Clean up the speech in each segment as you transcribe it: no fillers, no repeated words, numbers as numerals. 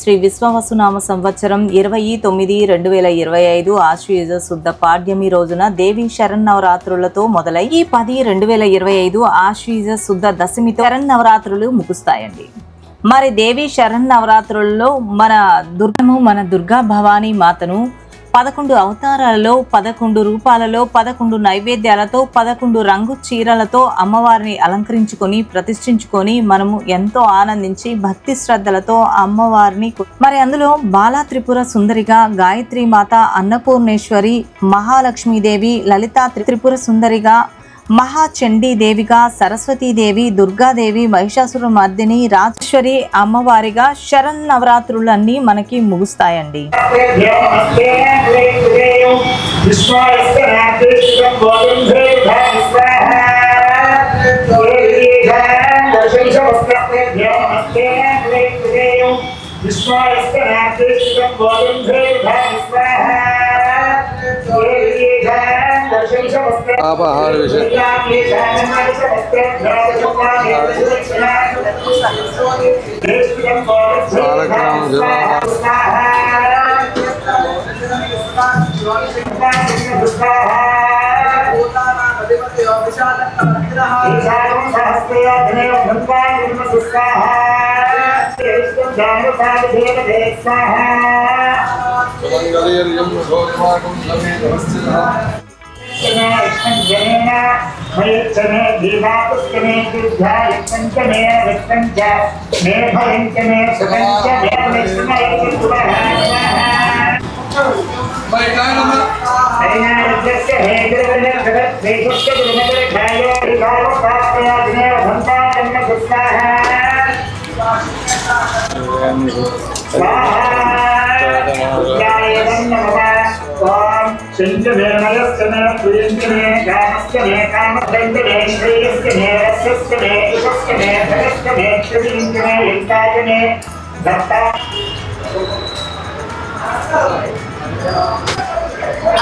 శ్రీ విశ్వవసునామ సంవత్సరం 29/2025 ఆశ్వయుజ శుద్ధ పాడ్యమి రోజున దేవి శరన్నవరాత్రులతో మొదలై ఈ 10/2025 ఆశ్వయుజ శుద్ధ దశమితో శరన్నవరాత్రులు ముగుస్తాయండి. మరి దేవి శరన్నవరాత్రులలో మన దుర్గా భవానీ మాతను 11 అవతారాలలో 11 రూపాలలో 11 నైవేద్యాలతో 11 రంగు చీరలతో అమ్మవారిని అలంకరించుకొని ప్రతిష్ఠించుకొని మనము ఎంతో ఆనందించి భక్తి శ్రద్ధలతో అమ్మవారిని మరి అందులో బాలా త్రిపుర సుందరిగా, గాయత్రి మాత, అన్నపూర్ణేశ్వరి, మహాలక్ష్మీదేవి, లలితా త్రిపుర సుందరిగా, మహాచండీదేవిగా, సరస్వతీదేవి, దుర్గాదేవి, మహిషాసుర మర్దిని, రాజేశ్వరి అమ్మవారిగా శరన్నవరాత్రులన్నీ మనకి ముగుస్తాయండి. आहार विषय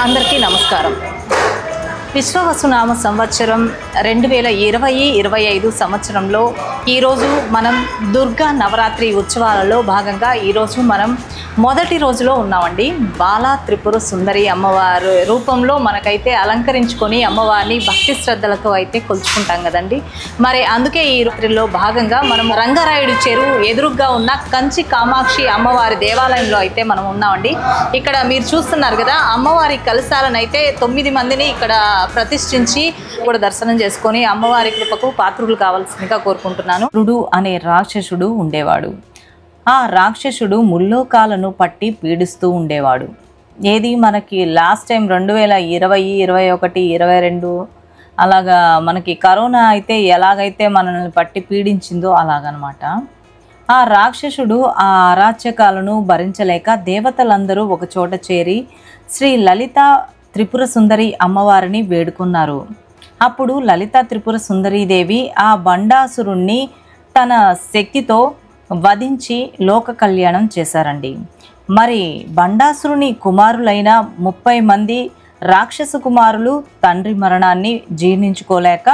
అందరికీ నమస్కారం. విశ్వవసునామ సంవత్సరం 2020-25 సంవత్సరంలో ఈరోజు మనం దుర్గా నవరాత్రి ఉత్సవాలలో భాగంగా ఈరోజు మనం మొదటి రోజులో ఉన్నామండి. బాలా త్రిపుర సుందరి అమ్మవారి రూపంలో మనకైతే అలంకరించుకొని అమ్మవారిని భక్తి శ్రద్ధలతో అయితే కొలుచుకుంటాం కదండి. మరి అందుకే ఈ రాత్రిలో భాగంగా మనం రంగారాయుడు చెరువు ఎదురుగా ఉన్న కంచి కామాక్షి అమ్మవారి దేవాలయంలో అయితే మనం ఉన్నామండి. ఇక్కడ మీరు చూస్తున్నారు కదా, అమ్మవారి కలశాలను అయితే 9 మందిని ఇక్కడ ప్రతిష్ఠించి కూడా దర్శనం చేసుకొని అమ్మవారి కృపకు పాత్రులు కావాల్సిందిగా కోరుకుంటున్నాను. రుడు అనే రాక్షసుడు ఉండేవాడు. ఆ రాక్షసుడు ముల్లోకాలను పట్టి పీడిస్తూ ఉండేవాడు. ఏది మనకి లాస్ట్ టైం 2020, 21, 22 అలాగా మనకి కరోనా అయితే ఎలాగైతే మనల్ని పట్టి పీడించిందో అలాగనమాట. ఆ రాక్షసుడు ఆ అరాచకాలను భరించలేక దేవతలందరూ ఒక చోట చేరి శ్రీ లలితా త్రిపుర సుందరి అమ్మవారిని వేడుకున్నారు. అప్పుడు లలితా త్రిపుర సుందరీదేవి ఆ బండాసురుణ్ణి తన శక్తితో వధించి లోక కళ్యాణం చేశారండి. మరి బండాసురుని కుమారులైన 30 మంది రాక్షస కుమారులు తండ్రి మరణాన్ని జీర్ణించుకోలేక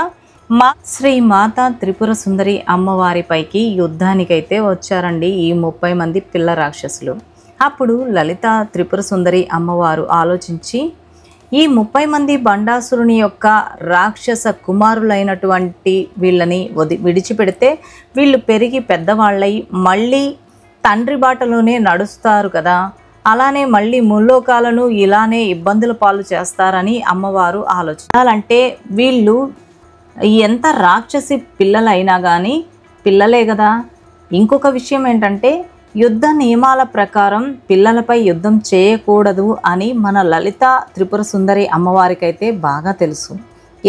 శ్రీ మాతా త్రిపుర సుందరి అమ్మవారిపైకి యుద్ధానికైతే వచ్చారండి ఈ 30 మంది పిల్ల రాక్షసులు. అప్పుడు లలితా త్రిపుర సుందరి అమ్మవారు ఆలోచించి ఈ 30 మంది బండాసురుని యొక్క రాక్షస కుమారులైనటువంటి వీళ్ళని విడిచిపెడితే వీళ్ళు పెరిగి పెద్దవాళ్ళై మళ్ళీ తండ్రి బాటలోనే నడుస్తారు కదా, అలానే మళ్ళీ ముల్లోకాలను ఇలానే ఇబ్బందుల పాలు చేస్తారని అమ్మవారు ఆలోచించాలంటే వీళ్ళు ఎంత రాక్షసి పిల్లలైనా కానీ పిల్లలే కదా. ఇంకొక విషయం ఏంటంటే యుద్ధ నియమాల ప్రకారం పిల్లలపై యుద్ధం చేయకూడదు అని మన లలితా త్రిపుర సుందరి అమ్మవారికైతే బాగా తెలుసు.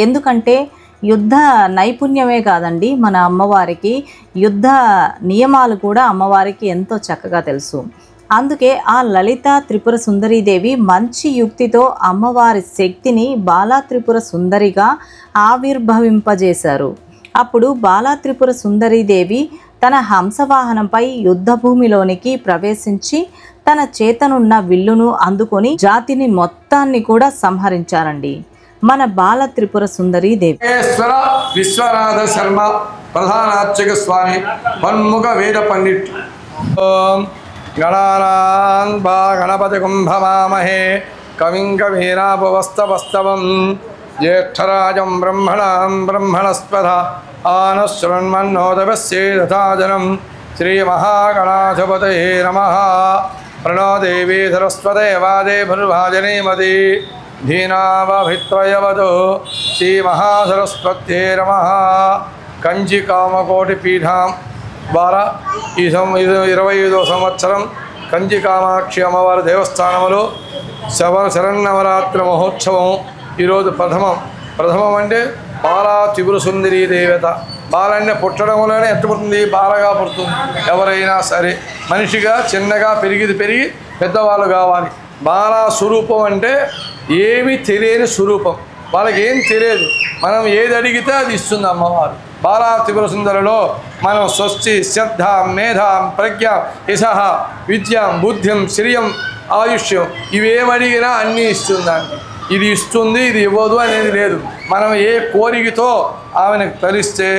ఎందుకంటే యుద్ధ నైపుణ్యమే కాదండి, మన అమ్మవారికి యుద్ధ నియమాలు కూడా అమ్మవారికి ఎంతో చక్కగా తెలుసు. అందుకే ఆ లలితా త్రిపుర సుందరీదేవి మంచి యుక్తితో అమ్మవారి శక్తిని బాలా త్రిపుర సుందరిగా ఆవిర్భవింపజేశారు. అప్పుడు బాలా త్రిపుర సుందరీదేవి తన హంసవాహనంపై యుద్ధ భూమిలోనికి ప్రవేశించి తన చేతనున్న విల్లును అందుకొని జాతిని మొత్తాన్ని కూడా సంహరించారండి మన బాల త్రిపుర సుందరి దేవి. విశ్వనాథ శర్మ ప్రధానార్చక స్వామి వన్ముఖ వేద పండిట్. గణానాన్వా గణపతి కుంభమామహే కవిం కవీనాపవస్తవస్తవం జ్యేష్ఠరాజం బ్రహ్మణాం బ్రహ్మణస్పద ఆనశృణ్మన్నోదవస్యేదథాజనం శ్రీమహాగణాధిపతయే నమః. ప్రణో దేవీ సరస్వతే వాదే భర్వాజనేమతి ధీనావభిత్వయవదో శ్రీమహాసరస్వత్యే నమః. కంచి కామకోటి పీఠం ద్వారా ఈ 25వ సంవత్సరం కంచి కామాక్షి అమ్మవారి దేవస్థానంలో శరన్నవరాత్రి మహోత్సవం. ఈరోజు ప్రథమం అంటే బాలా త్రిపుర సుందరీ దేవత. బాల అంటే పుట్టడంలోనే ఎట్టు పుడుతుంది, బాలగా పుడుతుంది. ఎవరైనా సరే మనిషిగా చిన్నగా పెరిగి పెద్దవాళ్ళు కావాలి. బాలా స్వరూపం అంటే ఏమీ తెలియని స్వరూపం, వాళ్ళకి ఏం తెలియదు. మనం ఏది అడిగితే అది ఇస్తుంది అమ్మవారు. బాలా త్రిపుర సుందరిలో మనం స్వస్తి శ్రద్ధాం మేధాం ప్రజ్ఞాం యశః విద్యాం బుద్ధిం శ్రియం ఆయుష్యం ఇవేమడిగినా అన్నీ ఇస్తుందండి. ఇది ఇస్తుంది ఇది ఇవ్వదు అనేది లేదు. మనం ఏ కోరికతో ఆమెను తరిస్తే,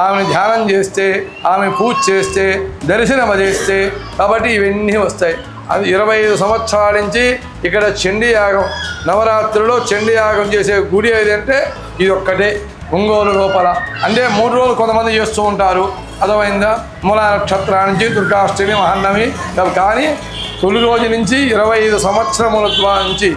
ఆమెను ధ్యానం చేస్తే, ఆమె పూజ చేస్తే, దర్శనం చేస్తే కాబట్టి ఇవన్నీ వస్తాయి. అది 25 సంవత్సరాల నుంచి ఇక్కడ చండీయాగం, నవరాత్రిలో చండీయాగం చేసే గుడి ఏదంటే ఇది ఒక్కటే ఒంగోలు లోపల. అంటే 3 రోజులు కొంతమంది చేస్తూ ఉంటారు. అర్థమైందా? మూలా నక్షత్రం నుంచి దుర్గాష్టమి మహానవమి. కానీ తొలి రోజు నుంచి 25 సంవత్సరముల నుంచి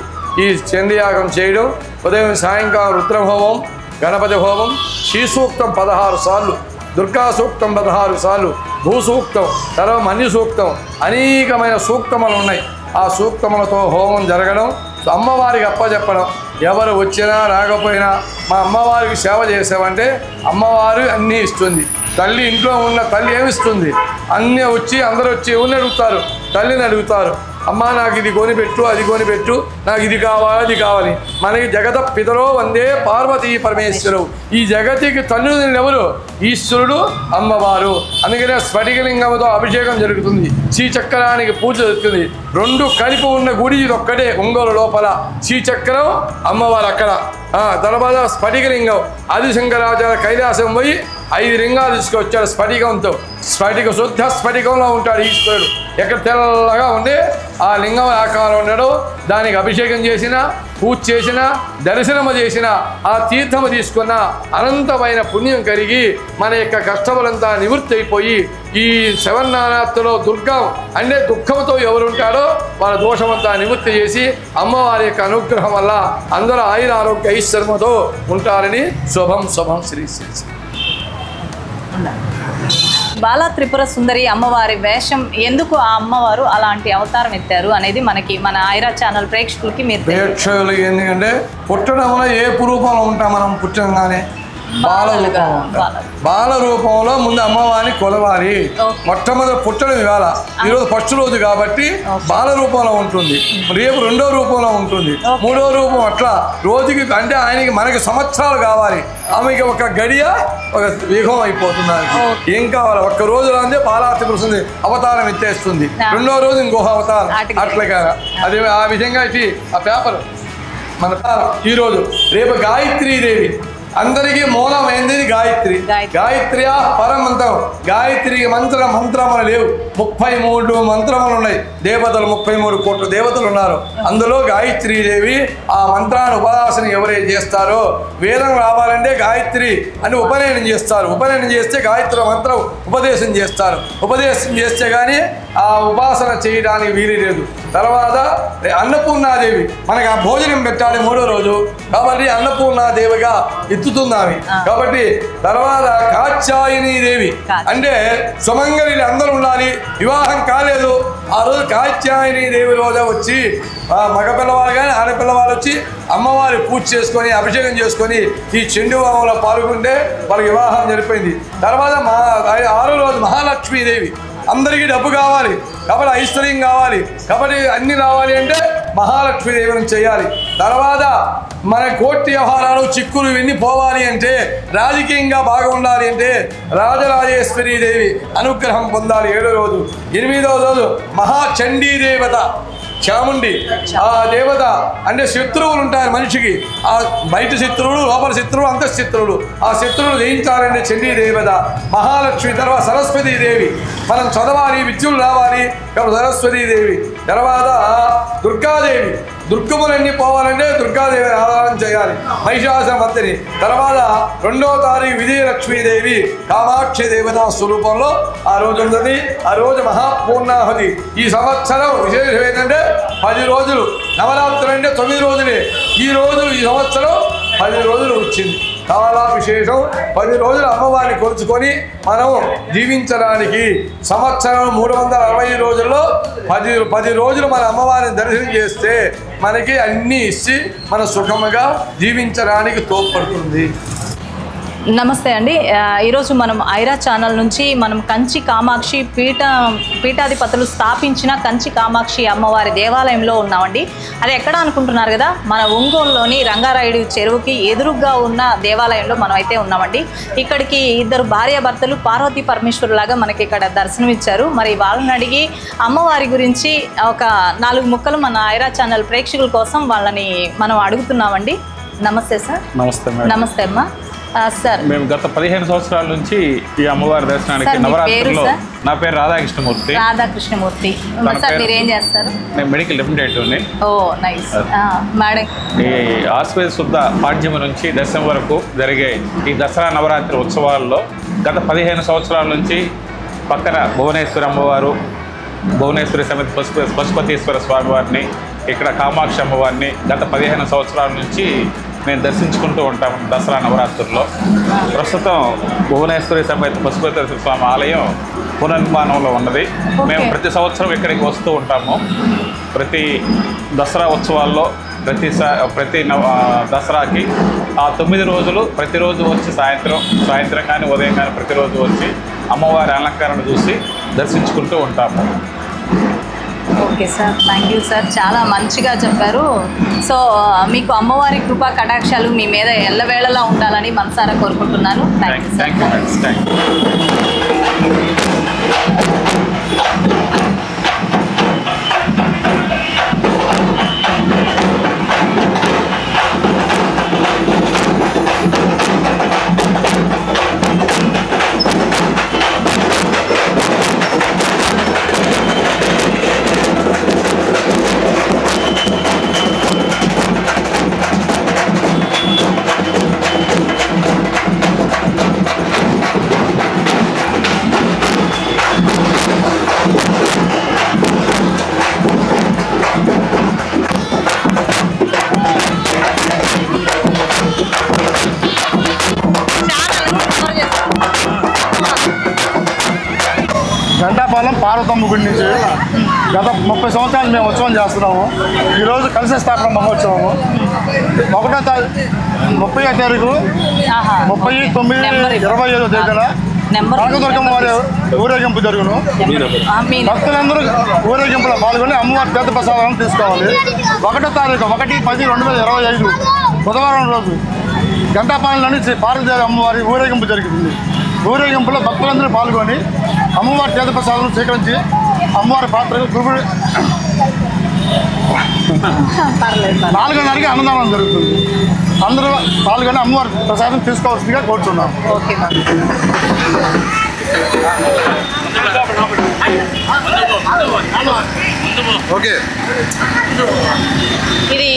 ఈ చండీయాగం చేయడం. ఉదయం సాయంకాలం రుద్రహోమం, గణపతి హోమం, శ్రీసూక్తం 16 సార్లు, దుర్గా సూక్తం 16 సార్లు, భూసూక్తం, తర్వాత మన్య సూక్తం, అనేకమైన సూక్తములు ఉన్నాయి. ఆ సూక్తములతో హోమం జరగడం, అమ్మవారికి అప్పచెప్పడం. ఎవరు వచ్చినా రాకపోయినా మా అమ్మవారికి సేవ చేసామంటే అమ్మవారు అన్నీ ఇస్తుంది. తల్లి ఇంట్లో ఉన్న తల్లి ఏమిస్తుంది? అన్నీ వచ్చి అందరూ వచ్చి ఎవరిని అడుగుతారు? తల్లిని అడుగుతారు. అమ్మ నాకు ఇది కొనిపెట్టు, అది కొనిపెట్టు, నాకు ఇది కావాలి, అది కావాలి. మనకి జగత పితరో వందే పార్వతీ పరమేశ్వరు. ఈ జగతికి తల్లులు ఎవరు? ఈశ్వరుడు, అమ్మవారు. అందుకనే స్ఫటికలింగంతో అభిషేకం జరుగుతుంది, శ్రీచక్రానికి పూజ జరుగుతుంది. 2 కలిపి ఉన్న గుడి ఇది ఒక్కటే ఒంగోలు లోపల. శ్రీచక్రం, అమ్మవారు అక్కడ. తర్వాత స్ఫటికలింగం, ఆదిశంకరాచార్య కైలాసం పోయి 5 లింగాలు తీసుకొచ్చాడు స్ఫటికంతో. శుద్ధ స్ఫటికంలో ఉంటాడు ఈశ్వరుడు. ఎక్కడ తెల్లగా ఉండి ఆ లింగం ఆకారం ఉండడు. దానికి అభిషేకం చేసిన, పూజ చేసిన, దర్శనము చేసిన, ఆ తీర్థము తీసుకున్న అనంతమైన పుణ్యం కలిగి మన యొక్క కష్టములంతా నివృత్తి అయిపోయి ఈ శవన్నారాత్రిలో దుర్గం అంటే దుఃఖంతో ఎవరుంటాడో వాళ్ళ దోషమంతా నివృత్తి చేసి అమ్మవారి యొక్క అనుగ్రహం వల్ల అందరూ ఆయుర ఆరోగ్య ఐశ్వర్యముతో ఉంటారని శుభం శుభం శ్రీ శ్రీ. బాలా త్రిపుర సుందరి అమ్మవారి వేషం ఎందుకు ఆ అమ్మవారు అలాంటి అవతారం ఎత్తారు అనేది మనకి మన ఐరా ఛానల్ ప్రేక్షకులకి ప్రేక్షకులు ఎందుకంటే పుట్టడంలో ఏ రూపంలో ఉంటాం మనం? పుట్టంగానే బాల రూపంలో ముందు అమ్మవారిని కొలవాలి. మొట్టమొదటి పుట్టడం ఇవాళ, ఈరోజు ఫస్ట్ రోజు కాబట్టి బాల రూపంలో ఉంటుంది. రేపు 2వ రూపంలో ఉంటుంది, 3వ రూపం. అట్లా రోజుకి అంటే ఆయనకి మనకి సంవత్సరాలు కావాలి. ఆమెకి ఒక గడియ ఒక యుగం అయిపోతుంది. ఏం కావాలి? ఒక్క రోజులో అంతే బాలా త్రిపుర సుందరి అవతారం ఎత్తేస్తుంది. 2వ రోజు ఇంకొక అవతారం. అట్లా అది ఆ విధంగా ఆ పేపర్ మన ఈరోజు. రేపు గాయత్రీదేవి అందరికీ మూలమైంది గాయత్రి. గాయత్రి పరమంత్రం. గాయత్రికి మంత్రములు లేవు. 33 మంత్రములు ఉన్నాయి. దేవతలు 33 కోట్ల దేవతలు ఉన్నారు. అందులో గాయత్రీదేవి ఆ మంత్రాన్ని ఉపాసన ఎవరైతే చేస్తారో వేదం రావాలంటే గాయత్రి అని ఉపనయనం చేస్తారు. ఉపనయనం చేస్తే గాయత్రి మంత్రం ఉపదేశం చేస్తారు. ఉపదేశం చేస్తే కానీ ఆ ఉపాసన చేయడానికి వీలు లేదు. తర్వాత అన్నపూర్ణాదేవి మనకి ఆ భోజనం పెట్టాలి 3వ రోజు కాబట్టి అన్నపూర్ణాదేవిగా ఎత్తుతుంది ఆమె. కాబట్టి తర్వాత కాత్యాయని దేవి అంటే సుమంగళి అందరూ ఉండాలి. వివాహం కాలేదు ఆ రోజు కాత్యాయని దేవి రోజు వచ్చి మగపిల్లవాళ్ళు కానీ ఆడపిల్లవాళ్ళు వచ్చి అమ్మవారి పూజ చేసుకొని అభిషేకం చేసుకొని ఈ చండీహోమంలో పాల్గొంటే వాళ్ళకి వివాహం జరిపోయింది. తర్వాత 6వ రోజు మహాలక్ష్మీదేవి. అందరికీ డబ్బు కావాలి కాబట్టి ఐశ్వర్యం కావాలి కాబట్టి అన్ని రావాలి అంటే మహాలక్ష్మీదేవిని చేయాలి. తర్వాత మన కోర్టు వ్యవహారాలు చిక్కులు ఇవన్నీ పోవాలి అంటే రాజకీయంగా బాగా ఉండాలి అంటే రాజరాజేశ్వరీ దేవి అనుగ్రహం పొందాలి 7వ రోజు. 8వ రోజు మహాచండీ దేవత చాముండి. ఆ దేవత అంటే శత్రువులు ఉంటారు మనిషికి. ఆ బయట శత్రువులు, లోపల శత్రువులు, అంతఃశత్రువులు. ఆ శత్రువులు జయించాలంటే చండీ దేవత. మహాలక్ష్మి. తర్వాత సరస్వతీ దేవి. మనం చదవాలి, విద్యులు రావాలి, సరస్వతీదేవి, తర్వాత దుర్గాదేవి. దుర్గములన్నీ పోవాలంటే దుర్గాదేవిని ఆరాధన చేయాలి, మహిషాసురమర్దిని. తర్వాత 2వ తారీఖు విజయలక్ష్మీదేవి కామాక్షి దేవతా స్వరూపంలో ఆ రోజు ఉంటుంది. ఆ రోజు మహాపూర్ణాహుతి. ఈ సంవత్సరం విశేషం ఏంటంటే 10 రోజులు, నవరాత్రులు అంటే 9 రోజులే. ఈ సంవత్సరం 10 రోజులు వచ్చింది. చాలా విశేషం. 10 రోజులు అమ్మవారిని కొలుచుకొని మనం జీవించడానికి సంవత్సరం 360 రోజుల్లో 10 రోజులు మన అమ్మవారిని దర్శనం చేస్తే మనకి అన్నీ ఇచ్చి మన సుఖముగా జీవించడానికి తోడ్పడుతుంది. నమస్తే అండి. ఈరోజు మనం ఐరా ఛానల్ నుంచి మనం కంచి కామాక్షి పీఠాధిపతులు స్థాపించిన కంచి కామాక్షి అమ్మవారి దేవాలయంలో ఉన్నామండి. అది ఎక్కడ అనుకుంటున్నారు కదా, మన ఒంగోలులోని రంగారాయుడు చెరువుకి ఎదురుగా ఉన్న దేవాలయంలో మనం అయితే ఉన్నామండి. ఇక్కడికి 2 భార్యాభర్తలు పార్వతీ పరమేశ్వరులాగా మనకి ఇక్కడ దర్శనమిచ్చారు. మరి వాళ్ళని అడిగి అమ్మవారి గురించి ఒక 4 ముక్కలు మన ఐరా ఛానల్ ప్రేక్షకుల కోసం వాళ్ళని మనం అడుగుతున్నామండి. నమస్తే సార్. నమస్తే మేడం. నమస్తే అమ్మా. సార్, మేము గత 15 సంవత్సరాల నుంచి ఈ అమ్మవారి దర్శనానికి నవరాత్రుల్లో. నా పేరు రాధాకృష్ణమూర్తి. రాధాకృష్ణమూర్తి. సార్, మీరు ఏం చేస్తారు? నేను మెడికల్ రిప్రజెంటేటివ్ని. ఓ నైస్. మేడం, ఈ ఆశ్వేజ శుద్ధ పాడ్యమి నుంచి దశమి వరకు జరిగే ఈ దసరా నవరాత్రి ఉత్సవాల్లో గత 15 సంవత్సరాల నుంచి పక్కన భువనేశ్వరి అమ్మవారు, భువనేశ్వరి సమేత పశుపతీశ్వర స్వామివారిని, ఇక్కడ కామాక్షి అమ్మవారిని గత 15 సంవత్సరాల నుంచి నేను దర్శించుకుంటూ ఉంటాము దసరా నవరాత్రుల్లో. ప్రస్తుతం భువనేశ్వరి సమేత పశుపతీశ్వర స్వామి ఆలయం పునర్నిర్మాణంలో ఉన్నది. మేము ప్రతి సంవత్సరం ఇక్కడికి వస్తూ ఉంటాము. ప్రతి దసరా ఉత్సవాల్లో ప్రతి దసరాకి ఆ 9 రోజులు ప్రతిరోజు వచ్చి సాయంత్రం కానీ ఉదయం కానీ ప్రతిరోజు వచ్చి అమ్మవారి అలంకరణ చూసి దర్శించుకుంటూ ఉంటాము. Okay sir, thank you sir, చాలా మంచిగా చెప్పారు. సో మీకు అమ్మవారి కృపా కటాక్షాలు మీ మీద ఎల్లవేళలా ఉండాలని మనసారా కోరుకుంటున్నాను. Thank you. Thank you madam. Thank you. Gantapalem Parvathamma గుడి నుంచి గత 30 సంవత్సరాలు మేము ఉత్సవం చేస్తున్నాము. ఈరోజు కలశ స్థాపన మహోత్సవము 1వ తారీఖు 30వ తారీఖు 30/9/25 తేదీన కనకదుర్గమ్మ వారి ఊరేగింపు జరుగును. భక్తులందరూ ఊరేగింపులో పాల్గొని అమ్మవారి తీర్థప్రసాదాలను తీసుకోవాలి. 1వ తారీఖు 1/10/2025 బుధవారం రోజు గంటాపాలెంలోని శ్రీ పార్వతీదేవి అమ్మవారి ఊరేగింపు జరుగుతుంది. ఊరేగింపులో భక్తులందరూ పాల్గొని అమ్మవారి తీర్థప్రసాదాలను స్వీకరించి అమ్మవారి పాత్రకు గురుడు 4:30కి అన్నదానం జరుగుతుంది. అందరూ పాల్గొని అమ్మవారి ప్రసాదం తీసుకోవాల్సిందిగా కోరుతున్నాం. ఓకే. ఇది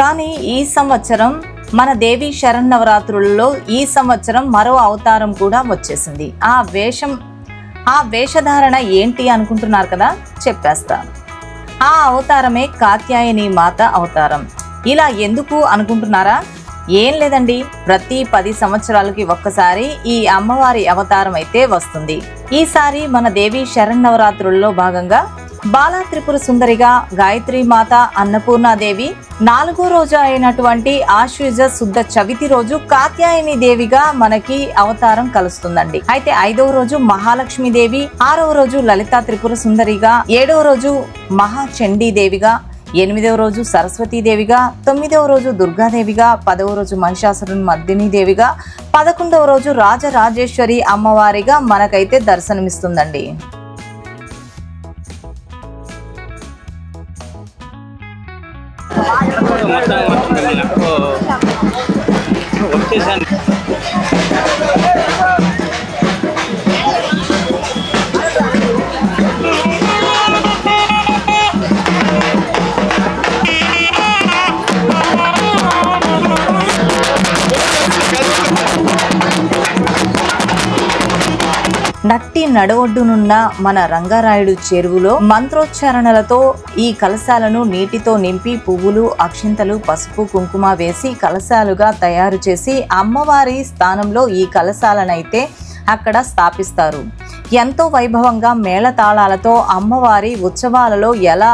కానీ ఈ సంవత్సరం మన దేవి శరన్నవరాత్రులలో ఈ సంవత్సరం మరో అవతారం కూడా వచ్చేసింది. ఆ వేషధారణ ఏంటి అనుకుంటున్నారు కదా, చెప్పేస్తాను. ఆ అవతారమే కాత్యాయని మాత అవతారం. ఇలా ఎందుకు అనుకుంటున్నారా? ఏం లేదండి, ప్రతి 10 సంవత్సరాలకి ఒక్కసారి ఈ అమ్మవారి అవతారం అయితే వస్తుంది. ఈసారి మన దేవి శరన్నవరాత్రుల్లో భాగంగా బాలా త్రిపుర సుందరిగా గాయత్రి మాత అన్నపూర్ణాదేవి, 4వ రోజు అయినటువంటి ఆశ్వయుజ శుద్ధ చవితి రోజు కాత్యాయని దేవిగా మనకి అవతారం కలుస్తుందండి. అయితే 5వ రోజు మహాలక్ష్మి దేవి, 6వ రోజు లలితా త్రిపుర సుందరిగా, 7వ రోజు మహాచండీ దేవిగా, 8వ రోజు సరస్వతీదేవిగా, 9వ రోజు దుర్గాదేవిగా, 10వ రోజు మహిషాసురుని మర్దిని దేవిగా, 11వ రోజు రాజరాజేశ్వరి అమ్మవారిగా మనకైతే దర్శనమిస్తుందండి. నట్టి నడవొడ్డునున్న మన రంగారాయుడు చెరువులో మంత్రోచ్చారణలతో ఈ కలశాలను నీటితో నింపి పువ్వులు, అక్షింతలు, పసుపు, కుంకుమ వేసి కలశాలుగా తయారు చేసి అమ్మవారి స్థానంలో ఈ కలశాలనైతే అక్కడ స్థాపిస్తారు. ఎంతో వైభవంగా మేళతాళాలతో అమ్మవారి ఉత్సవాలలో ఎలా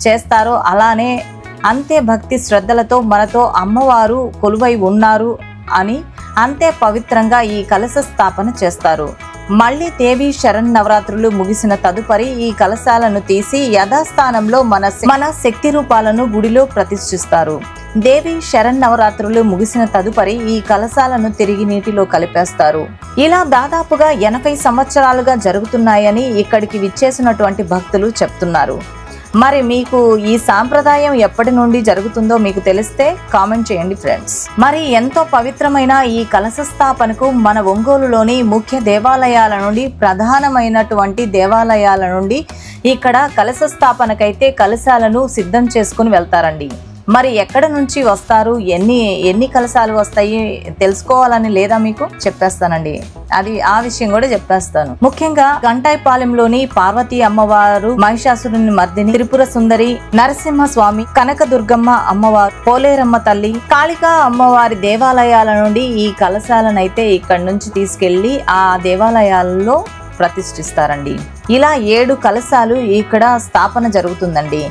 చేస్తారో అలానే అంతే భక్తి శ్రద్ధలతో మనతో అమ్మవారు కొలువై ఉన్నారు అని అంతే పవిత్రంగా ఈ కలశ స్థాపన చేస్తారు. మళ్ళీ దేవి శరన్నవరాత్రులు ముగిసిన తదుపరి ఈ కలశాలను తీసి యథాస్థానంలో మన శక్తి రూపాలను గుడిలో ప్రతిష్ఠిస్తారు. దేవి శరన్నవరాత్రులు ముగిసిన తదుపరి ఈ కలశాలను తిరిగి నీటిలో కలిపేస్తారు. ఇలా దాదాపుగా 80 సంవత్సరాలుగా జరుగుతున్నాయని ఇక్కడికి విచ్చేసినటువంటి భక్తులు చెప్తున్నారు. మరి మీకు ఈ సాంప్రదాయం ఎప్పటి నుండి జరుగుతుందో మీకు తెలిస్తే కామెంట్ చేయండి ఫ్రెండ్స్. మరి ఎంతో పవిత్రమైన ఈ కలశ స్థాపనకు మన ఒంగోలులోని ముఖ్య దేవాలయాల నుండి, ప్రధానమైనటువంటి దేవాలయాల నుండి ఇక్కడ కలశ స్థాపనకైతే కలశాలను సిద్ధం చేసుకుని వెళ్తారండి. మరి ఎక్కడ నుంచి వస్తారు, ఎన్ని కలశాలు వస్తాయి తెలుసుకోవాలని లేదా మీకు చెప్పేస్తానండి. ఆ విషయం కూడా చెప్పేస్తాను. ముఖ్యంగా గంటాయిపాలెంలోని పార్వతీ అమ్మవారు, మహిషాసురుని మర్దిని, త్రిపుర సుందరి, నరసింహస్వామి, కనకదుర్గమ్మ అమ్మవారు, పోలేరమ్మ తల్లి, కాళికా అమ్మవారి దేవాలయాల నుండి ఈ కలశాలనైతే ఇక్కడి నుంచి తీసుకెళ్లి ఆ దేవాలయాల్లో ప్రతిష్ఠిస్తారండి. ఇలా 7 కలశాలు ఇక్కడ స్థాపన జరుగుతుందండి.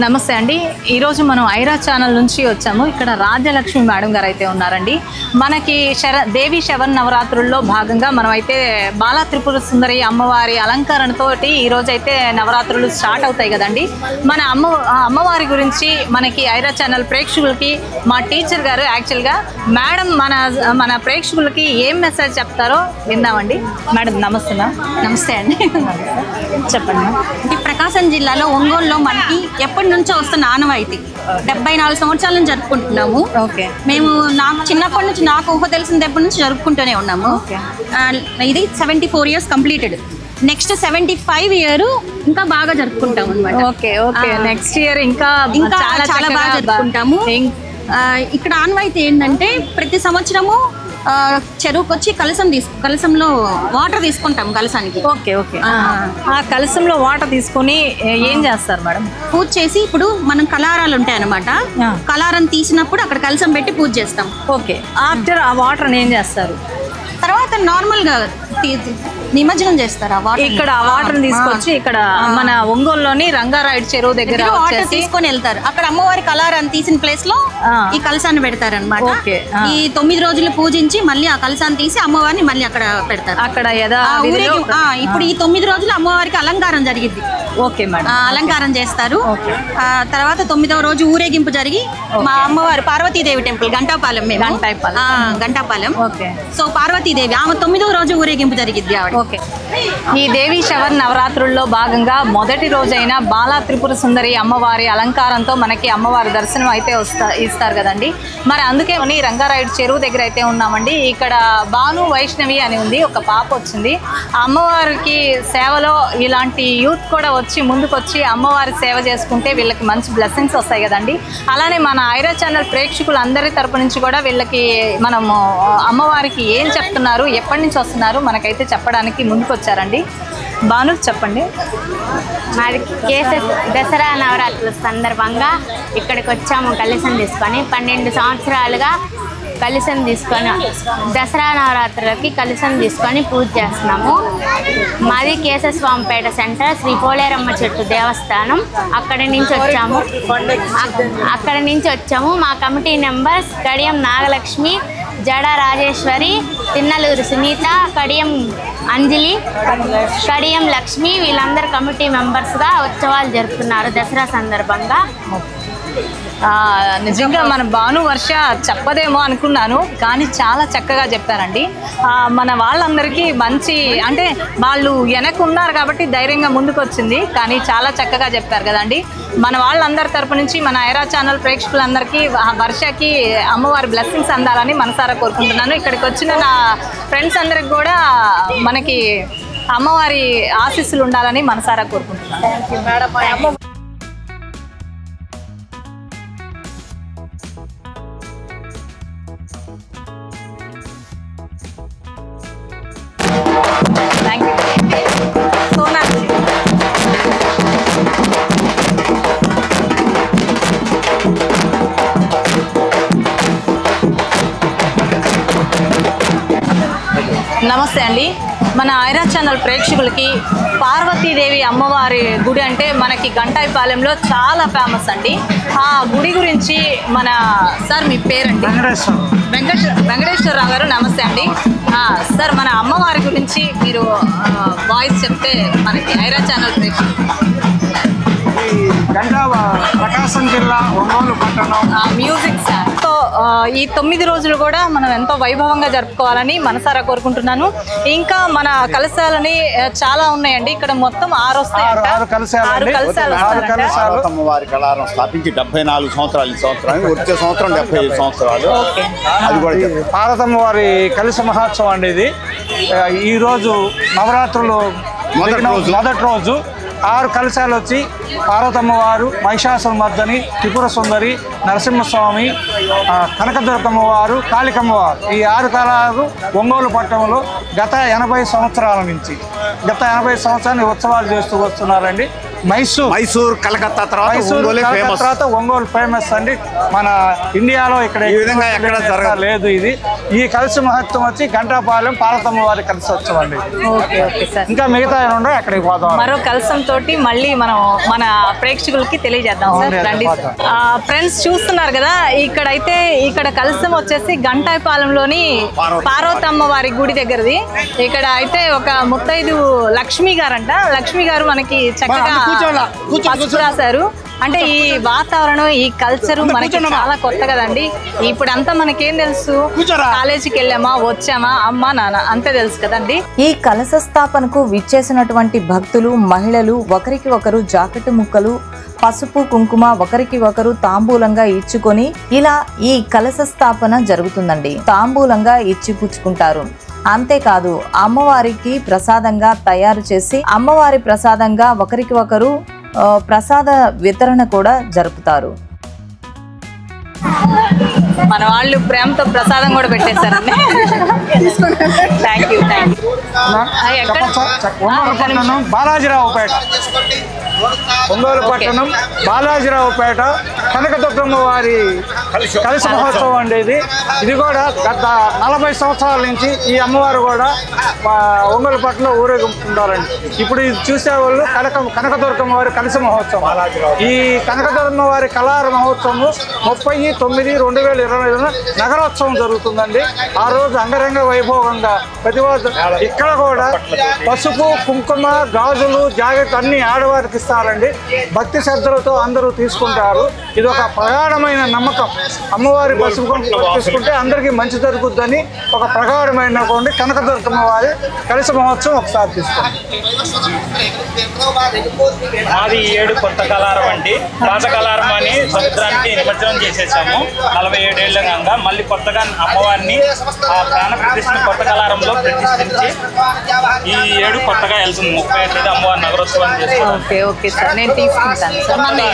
నమస్తే అండి. ఈరోజు మనం ఐరా ఛానల్ నుంచి వచ్చాము. ఇక్కడ రాజలక్ష్మి మేడం గారు అయితే ఉన్నారండి. మనకి దేవి శరన్నవరాత్రుల్లో భాగంగా మనమైతే బాలా త్రిపుర సుందరి అమ్మవారి అలంకరణతోటి ఈరోజు అయితే నవరాత్రులు స్టార్ట్ అవుతాయి కదండి. మన అమ్మవారి గురించి మనకి ఐరా ఛానల్ ప్రేక్షకులకి మా టీచర్ గారు యాక్చువల్గా మేడం మన ప్రేక్షకులకి ఏం మెసేజ్ చెప్తారో విందామండి. మేడం నమస్తే. నమస్తే అండి. చెప్పండి. ఈ ప్రకాశం జిల్లాలో ఒంగోలులో మనకి ఎప్పటి నుంచో వస్తున్న ఆనవాయితీ 74 సంవత్సరాల నుంచి జరుపుకుంటున్నాము. ఓకే. మేము చిన్నప్పటి నుంచి నాకు ఊహ తెలిసినప్పటి నుంచి జరుపుకుంటూనే ఉన్నాము. ఇది 74 ఇయర్స్ కంప్లీటెడ్. నెక్స్ట్ 75 ఇయర్ ఇంకా బాగా జరుపుకుంటాము అనమాట. Okay okay. నెక్స్ట్ ఇయర్ ఇంకా చాలా బాగా జరుపుకుంటాము. ఇక్కడ ఆనవాయితీ ఏంటంటే ప్రతి సంవత్సరము చెరువుకి వచ్చి కలశంలో వాటర్ తీసుకుంటాం కలశానికి. Okay okay. ఆ కలశంలో వాటర్ తీసుకొని ఏం చేస్తారు మేడం? పూజ చేసి ఇప్పుడు మనం కలారాలు ఉంటాయి అన్నమాట. కలారం తీసినప్పుడు అక్కడ కలశం పెట్టి పూజ చేస్తాం. ఓకే. ఆఫ్టర్ ఆ వాటర్ ఏం చేస్తారు? తర్వాత నార్మల్ గా నిమజ్జనం చేస్తారు. ఇక్కడ ఆ వాటర్ తీసుకొచ్చి ఇక్కడ మన ఒంగోలులోని రంగారాయుడు చెరువు దగ్గర వాటర్ తీసుకొని వెళ్తారు. అక్కడ అమ్మవారి కలారాన్ని తీసిన ప్లేస్ లో ఈ కలశాన్ని పెడతారు అనమాట. ఈ 9 రోజులు పూజించి మళ్ళీ ఆ కలశాన్ని తీసి అమ్మవారిని మళ్ళీ అక్కడ పెడతారు. అక్కడ ఇప్పుడు ఈ 9 రోజులు అమ్మవారికి అలంకారం జరిగింది. Okay madam. అలంకారం చేస్తారు. తర్వాత 9వ రోజు ఊరేగింపు జరిగి మా అమ్మవారు పార్వతీదేవి టెంపుల్ గంటాపాలెం, మేము గంటాపాలెం. ఓకే. సో పార్వతీదేవి ఆమె 9వ రోజు ఊరేగింపు జరిగిద్ది ఆవిడ. ఓకే. ఈ దేవీ శవర్ నవరాత్రుల్లో భాగంగా మొదటి రోజైన బాలా త్రిపుర సుందరి అమ్మవారి అలంకారంతో మనకి అమ్మవారి దర్శనం అయితే ఇస్తారు కదండి. మరి అందుకే రంగారాయుడు చెరువు దగ్గర అయితే ఉన్నామండి. ఇక్కడ భాను వైష్ణవి అని ఉంది, ఒక పాప వచ్చింది. అమ్మవారికి సేవలో ఇలాంటి యూత్ కూడా వచ్చి ముందుకొచ్చి అమ్మవారి సేవ చేసుకుంటే వీళ్ళకి మంచి బ్లెస్సింగ్స్ వస్తాయి కదండి. అలానే మన ఐరా ఛానల్ ప్రేక్షకులందరి తరపు నుంచి కూడా వీళ్ళకి మనము అమ్మవారికి ఏం చెప్తున్నారు, ఎప్పటి నుంచి వస్తున్నారు మనకైతే చెప్పడానికి ముందుకు వచ్చారండి. భాను చెప్పండి. మాది కేసెస్ దసరా నవరాత్రుల సందర్భంగా ఇక్కడికి వచ్చాము కలశం తీసుకొని. 12 సంవత్సరాలుగా కలశం తీసుకొని దసరా నవరాత్రులకి కలశం తీసుకొని పూజ చేస్తున్నాము. మాది కేశస్వామిపేట సెంటర్ శ్రీ పోలేరమ్మ చెట్టు దేవస్థానం. అక్కడి నుంచి వచ్చాము. మా కమిటీ మెంబర్స్ కడియం నాగలక్ష్మి, జడ రాజేశ్వరి, తిన్నలూరు సునీత, కడియం అంజలి, కడియం లక్ష్మి, వీళ్ళందరూ కమిటీ మెంబర్స్గా ఉత్సవాలు జరుపుతున్నారు దసరా సందర్భంగా. నిజంగా మన భాను వర్ష చెప్పదేమో అనుకున్నాను, కానీ చాలా చక్కగా చెప్పారండి. మన వాళ్ళందరికీ మంచి, అంటే వాళ్ళు వెనకున్నారు కాబట్టి ధైర్యంగా ముందుకు వచ్చింది, కానీ చాలా చక్కగా చెప్పారు కదండి. మన వాళ్ళందరి తరపు నుంచి మన ఐరా ఛానల్ ప్రేక్షకులందరికీ వర్షకి అమ్మవారి బ్లెస్సింగ్స్ అందాలని మనసారా కోరుకుంటున్నాను. ఇక్కడికి వచ్చిన నా ఫ్రెండ్స్ అందరికి కూడా మనకి అమ్మవారి ఆశీస్సులు ఉండాలని మనసారా కోరుకుంటున్నాను. Thank you Sonakshi. నమస్తే అండి. మన ఐరా ఛానల్ ప్రేక్షకులకి పార్వతీదేవి అమ్మవారి గుడి అంటే మనకి గంటాయిపాలెంలో చాలా ఫేమస్ అండి. ఆ గుడి గురించి మన సార్, మీ పేరండి? వెంకటేశ్వరరావు గారు. నమస్తే అండి. సార్, మన అమ్మవారి గురించి మీరు వాయిస్ చెప్తే మనకి ఐరా ఛానల్ ప్రేక్షకులు. ప్రకాశం జిల్లా ఒంగోలు పట్టణం మ్యూజిక్ సార్. సో ఈ 9 రోజులు కూడా మనం ఎంతో వైభవంగా జరుపుకోవాలని మనసారా కోరుకుంటున్నాను. ఇంకా మన కలశాలని చాలా ఉన్నాయండి. ఇక్కడ మొత్తం 6 వస్తాయి. 6 కలశాలు. అమ్మవారి కళారం స్థాపించి 74 సంవత్సరాలు. ఈ సంవత్సరానికి వచ్చే సంవత్సరం 75 సంవత్సరాలు. అది కూడా పార్వతమ్మ వారి కలశ మహోత్సవం అండి ఇది. ఈ రోజు నవరాత్రులు మొదటి రోజు 6 కలశాలు వచ్చి పార్వతమ్మ వారు, మహిషాసుర మర్దని, త్రిపుర సుందరి, నరసింహస్వామి, కనకదుర్గమ్మ వారు, కాళికమ్మ వారు, ఈ 6 కళలు ఒంగోలు పట్టణంలో గత 80 సంవత్సరాల నుంచి ఉత్సవాలు చేస్తూ వస్తున్నారండి. మైసూర్ కలకత్తా తర్వాత ఒంగోలు ఫేమస్ అండి. మన ఇండియాలో ఇక్కడ ఈ విధంగా ఎక్కడ జరగలేదు ఇది. ఈ కలశ మహత్వం వచ్చి గంటాపాలెం పార్వతమ్మ వారి కలశోత్సవం అండి. ఇంకా మిగతా ఉండో అక్కడికి పోదాం. మరో కలశం తోటి మళ్ళీ మనం మన ప్రేక్షకులకి తెలియజేద్దాం సార్. రండి ఫ్రెండ్స్, చూస్తున్నారు కదా, ఇక్కడ కలశం వచ్చేసి గంటాయిపాలెంలోని పార్వతమ్మ వారి గుడి దగ్గరది. ఇక్కడ అయితే ఒక ముత్తైదు లక్ష్మి గారంట. లక్ష్మి గారు మనకి చక్కగా పసుపు రాశారు. అంటే ఈ వాతావరణం, ఈ కల్చర్ మనకి చాలా కొత్త కదండి. ఇప్పుడంతా మనకేం తెలుసు, కాలేజీకి వెళ్ళామా, వచ్చామా, అమ్మా నాన్న అంతే తెలుసు కదండి. ఈ కలశ స్థాపనకు విచ్చేసినటువంటి భక్తులు, మహిళలు ఒకరికి ఒకరు జాకెట్ ముక్కలు, పసుపు కుంకుమ ఒకరికి ఒకరు తాంబూలంగా ఇచ్చుకొని ఇలా ఈ కలశ స్థాపన జరుగుతుందండి. తాంబూలంగా ఇచ్చి పుచ్చుకుంటారు. అంతేకాదు అమ్మవారికి ప్రసాదంగా తయారు చేసి అమ్మవారి ప్రసాదంగా ఒకరికి ఒకరు ప్రసాద వితరణ కూడా జరుపుతారు. మన వాళ్ళు ప్రేమతో ప్రసాదం కూడా పెట్టేశారండి. Thank you. బాలాజీరావుపేట, ఒంగోలు పట్టణం బాలాజీరావుపేట కనకదుర్గమ్మ వారి కలశ మహోత్సవం అండి ఇది కూడా గత 40 సంవత్సరాల నుంచి ఈ అమ్మవారు కూడా ఒంగోలు పట్టణంలో ఊరేగుంటున్నారండి. ఇప్పుడు ఇది చూసేవాళ్ళు కనకదుర్గమ్మ వారి కలశ మహోత్సవం. ఈ కనకదుర్గమ్మ వారి కళార మహోత్సవం 30/9/2025 నగరోత్సవం జరుగుతుందండి. ఆ రోజు అంగరంగ వైభవంగా ప్రతిరోజు ఇక్కడ కూడా పసుపు కుంకుమ గాజులు జాకెట్ అన్ని ఆడవారి సమర్పిస్తారండి. భక్తి శ్రద్ధలతో అందరూ తీసుకుంటారు. ఇది ఒక ప్రగాఢమైన నమ్మకం. అమ్మవారి పసుపు కుంకుమ తీసుకుంటే అందరికీ మంచి జరుగుద్దని ఒక ప్రగాఢమైన కనకదుర్గమ్మ వారి కలశ మహోత్సవం ఒకసారి తీసుకుంటాం. మాది 7 కొత్త కలారం అండి. పాత కలారం అని సముద్రానికి నిమజ్జనం చేసేసాము 47 ఏళ్ళగా. మళ్ళీ కొత్తగా అమ్మవారిని ఆ ప్రాణ ప్రతిష్ఠ కొత్త కలారంలో ప్రతిష్ఠించి ఈ 7 కొత్తగా వెళ్తుంది. 35 అమ్మవారి నగరోత్సవం చేస్తాం. ఓకే సార్, నేను తీసుకుంటాను సార్. మళ్ళీ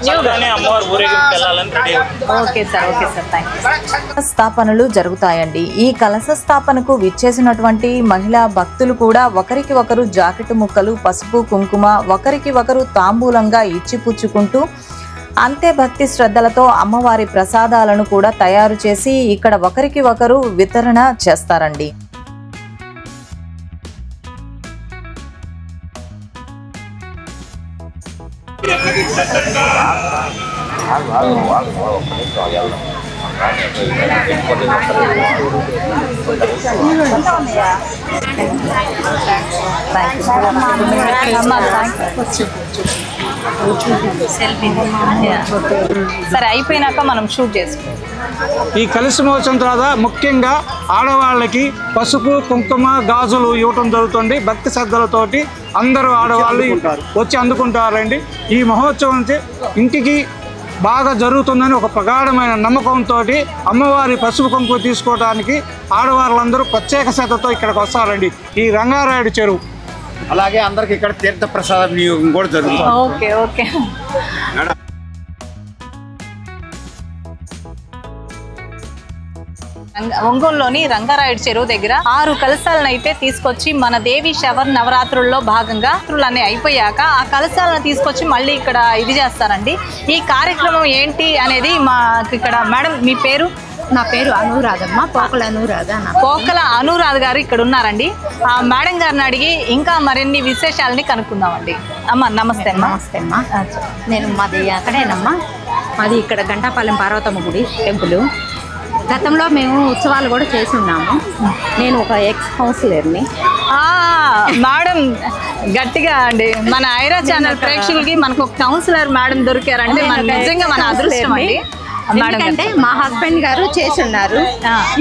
న్యూగానే అమ్మవారి ఊరేగింపుకి వెళ్ళాలని ready. Okay sir, thank you. స్థాపనలు జరుగుతాయండి. ఈ కలశ స్థాపనకు విచ్చేసినటువంటి మహిళా భక్తులు కూడా ఒకరికి ఒకరు జాకెట్ ముక్కలు, పసుపు కుంకుమ ఒకరికి ఒకరు తాంబూలంగా ఇచ్చిపుచ్చుకుంటూ అంతే భక్తి శ్రద్ధలతో అమ్మవారి ప్రసాదాలను కూడా తయారు చేసి ఇక్కడ ఒకరికి ఒకరు వితరణ చేస్తారండి. సరే, అయిపోయినాక మనం షూట్ చేసుకుంటాం. ఈ కలశ మహోత్సవం తర్వాత ముఖ్యంగా ఆడవాళ్ళకి పసుపు కుంకుమ గాజులు ఇవ్వటం జరుగుతుంది. భక్తి శ్రద్ధలతోటి అందరూ ఆడవాళ్ళు వచ్చి అందుకుంటారండి. ఈ మహోత్సవం ఇంటికి బాగా జరుగుతుందని ఒక ప్రగాఢమైన నమ్మకంతో అమ్మవారి పసుపు కుంకుమ తీసుకోవడానికి ఆడవాళ్ళందరూ ప్రత్యేక శ్రద్ధతో ఇక్కడికి వస్తారండి. ఈ రంగారాయుడు చెరువు అలాగే అందరికి ఇక్కడ తీర్థ ప్రసాద వినియోగం కూడా జరుగుతుంది. ఓకే. ఒంగోలులోని రంగారాయుడు చెరువు దగ్గర 6 కలశాలను అయితే తీసుకొచ్చి మన దేవి శవర్ నవరాత్రుల్లో భాగంగా అన్ని అయిపోయాక ఆ కలశాలను తీసుకొచ్చి మళ్ళీ ఇక్కడ ఇది చేస్తారండి. ఈ కార్యక్రమం ఏంటి అనేది మాకు ఇక్కడ మేడం, మీ పేరు? నా పేరు అనురాధమ్మ, పోకల అనురాధ. పోకల అనురాధ గారు ఇక్కడ ఉన్నారండి. ఆ మేడం గారిని అడిగి ఇంకా మరిన్ని విశేషాలని కనుక్కుందామండి. అమ్మ నమస్తే. నమస్తే అమ్మా. నేను మాది అక్కడేనమ్మా. మాది ఇక్కడ గంటాపాలెం పార్వతమ్మ గుడి టెంపుల్. గతంలో మేము ఉత్సవాలు కూడా చేసి ఉన్నాము. నేను ఒక ఎక్స్ కౌన్సిలర్ని. మేడం గట్టిగా అండి, మన ఐరా ఛానల్ ప్రేక్షకులకి మనకు ఒక కౌన్సిలర్ మేడం దొరికారంటే నిజంగా మన అదృష్టం అండి. ఎందుకంటే మా హస్బెండ్ గారు చేసి ఉన్నారు.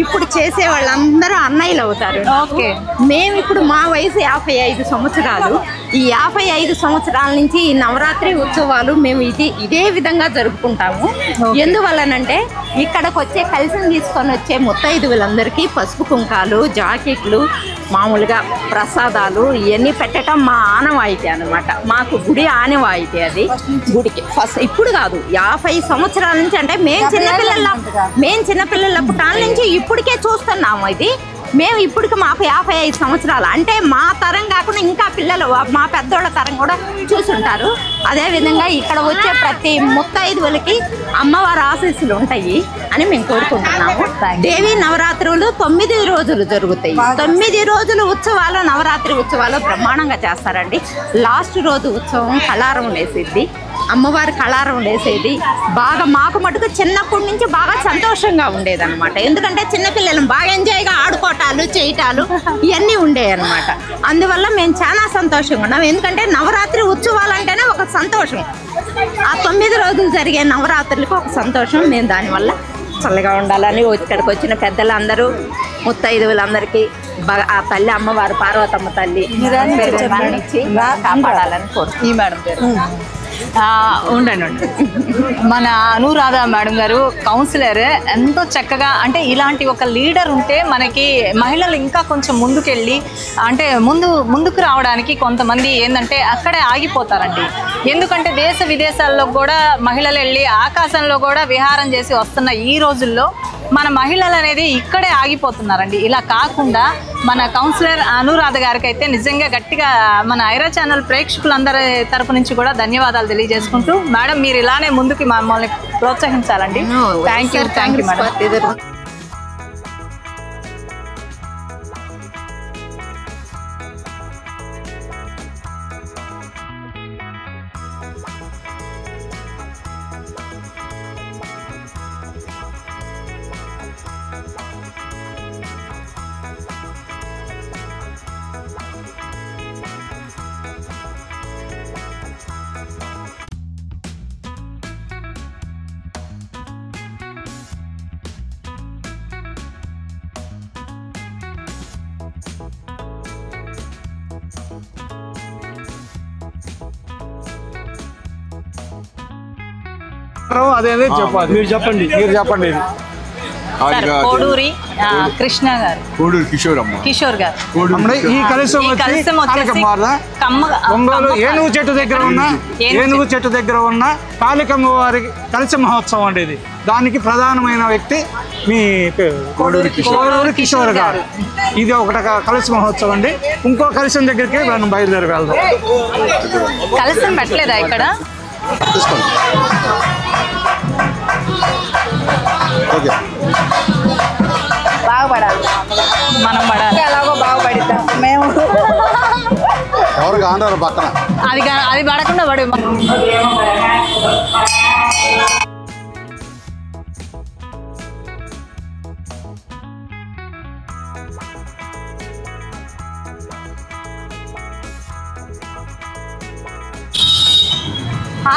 ఇప్పుడు చేసే వాళ్ళందరూ అన్నయ్యలు అవుతారు. ఓకే. మేము ఇప్పుడు మా వయసు 55 సంవత్సరాలు. ఈ 55 సంవత్సరాల నుంచి ఈ నవరాత్రి ఉత్సవాలు మేము ఇదే విధంగా జరుపుకుంటాము. ఎందువల్లనంటే ఇక్కడికి వచ్చే కలశం తీసుకొని వచ్చే ముత్తైదువులందరికీ పసుపు కుంకాలు, జాకెట్లు, మామూలుగా ప్రసాదాలు ఇవన్నీ పెట్టడం మా ఆనవాయితీ అనమాట. మాకు గుడి ఆనవాయితీ. అది గుడికి ఫస్ట్ ఇప్పుడు కాదు, 50 సంవత్సరాల నుంచి. అంటే మేము చిన్నపిల్లల పుట్టాల నుంచి ఇప్పటికే చూస్తున్నాము. ఇది మేము ఇప్పటికి మాకు 55 సంవత్సరాలు. అంటే మా తరం కాకుండా ఇంకా పిల్లలు మా పెద్దోళ్ళ తరం కూడా చూసుంటారు. అదేవిధంగా ఇక్కడ వచ్చే ప్రతి ముత్తైదువులకి అమ్మవారి ఆశీస్సులు ఉంటాయి అని మేము కోరుకుంటున్నాము. దేవి నవరాత్రులు 9 రోజులు జరుగుతాయి. 9 రోజులు ఉత్సవాలు, నవరాత్రి ఉత్సవాలు బ్రహ్మాండంగా చేస్తారండి. లాస్ట్ రోజు ఉత్సవం కళారం వేసేది, అమ్మవారి కళారం వేసేది. బాగా మాకు మటుకు చిన్నప్పటి నుంచి బాగా సంతోషంగా ఉండేదన్నమాట. ఎందుకంటే చిన్నపిల్లలు బాగా ఎంజాయ్గా ఆడుకోవటాలు, చేయటాలు ఇవన్నీ ఉండేవి అనమాట. అందువల్ల మేము చాలా సంతోషంగా ఉన్నాం. ఎందుకంటే నవరాత్రి ఉత్సవాలు అంటేనే ఒక సంతోషం. ఆ 9 రోజులు జరిగే నవరాత్రులకు ఒక సంతోషం. మేము దానివల్ల చల్లగా ఉండాలని ఇక్కడికి వచ్చిన పెద్దలందరూ, ముత్తైదువులందరికీ ఆ తల్లి అమ్మవారు పార్వతమ్మ తల్లి ఇచ్చి కాపాడాలని కోరుతున్నాం. ఈ మేడం పేరు ఉండండి. మన అనురాధ మేడం గారు కౌన్సిలర్. ఎంతో చక్కగా, అంటే ఇలాంటి ఒక లీడర్ ఉంటే మనకి మహిళలు ఇంకా కొంచెం ముందుకెళ్ళి, అంటే ముందుకు రావడానికి కొంతమంది ఏంటంటే అక్కడే ఆగిపోతారండి. ఎందుకంటే దేశ విదేశాల్లో కూడా మహిళలు వెళ్ళి ఆకాశంలో కూడా విహారం చేసి వస్తున్న ఈ రోజుల్లో మన మహిళలు అనేది ఇక్కడే ఆగిపోతున్నారండి. ఇలా కాకుండా మన కౌన్సిలర్ అనురాధ గారికి అయితే నిజంగా గట్టిగా మన ఐరా ఛానల్ ప్రేక్షకులందరి తరపు నుంచి కూడా ధన్యవాదాలు తెలియజేసుకుంటూ, మేడం మీరు ఇలానే ముందుకి మమ్మల్ని ప్రోత్సహించాలండి. Thank you madam. అదేది చెప్పాలి. మీరు చెప్పండి ఇది. సార్ కోడూరి కృష్ణ గారు, కోడూరు కిషోర్ గారు. ఈ కలశం వచ్చేసి ఒంగోలు ఏనుగు చెట్టు దగ్గర ఉన్న కాళికమ్మ వారి కలశ మహోత్సవం అండి ఇది. దానికి ప్రధానమైన వ్యక్తి మీ కోడూరి కిషోర్ గారు. ఇది ఒకటి కలశ మహోత్సవం అండి. ఇంకో కలశం దగ్గరికి మనం బయలుదేరి వెళ్దాం. కలశం పెట్టలేదా ఇక్కడ? బాగుపడాలి, మనం పడాలి. ఎలాగో బాగుపడిద్దాం మేము. ఎవరికి ఆంధ్ర పక్కన అది పడకుండా పడు.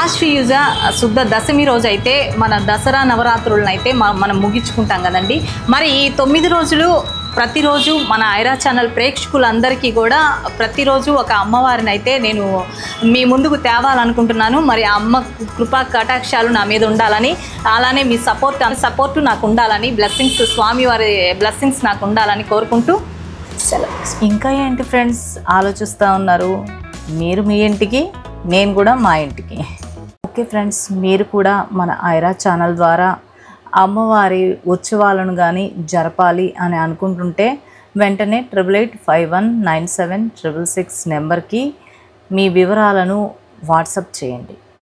ఆశ్వయుజ శుద్ధ దశమి రోజు అయితే మన దసరా నవరాత్రులను అయితే మనం ముగించుకుంటాం కదండి. మరి ఈ 9 రోజులు ప్రతిరోజు మన ఐరా ఛానల్ ప్రేక్షకులందరికీ కూడా ప్రతిరోజు ఒక అమ్మవారిని అయితే నేను మీ ముందుకు తేవాలనుకుంటున్నాను. మరి ఆ అమ్మ కృపా కటాక్షాలు నా మీద ఉండాలని, అలానే మీ సపోర్టు నాకు ఉండాలని, బ్లెస్సింగ్స్ స్వామివారి బ్లెస్సింగ్స్ నాకు ఉండాలని కోరుకుంటూ సెలవు. ఇంకా ఏంటి ఫ్రెండ్స్ ఆలోచిస్తూ ఉన్నారు? మీరు మీ ఇంటికి, నేను కూడా మా ఇంటికి. ఓకే ఫ్రెండ్స్, మీరు కూడా మన ఐరా ఛానల్ ద్వారా అమ్మవారి ఉత్సవాలను కానీ జరపాలి అని అనుకుంటుంటే వెంటనే 8885197666 నెంబర్కి మీ వివరాలను వాట్సాప్ చేయండి.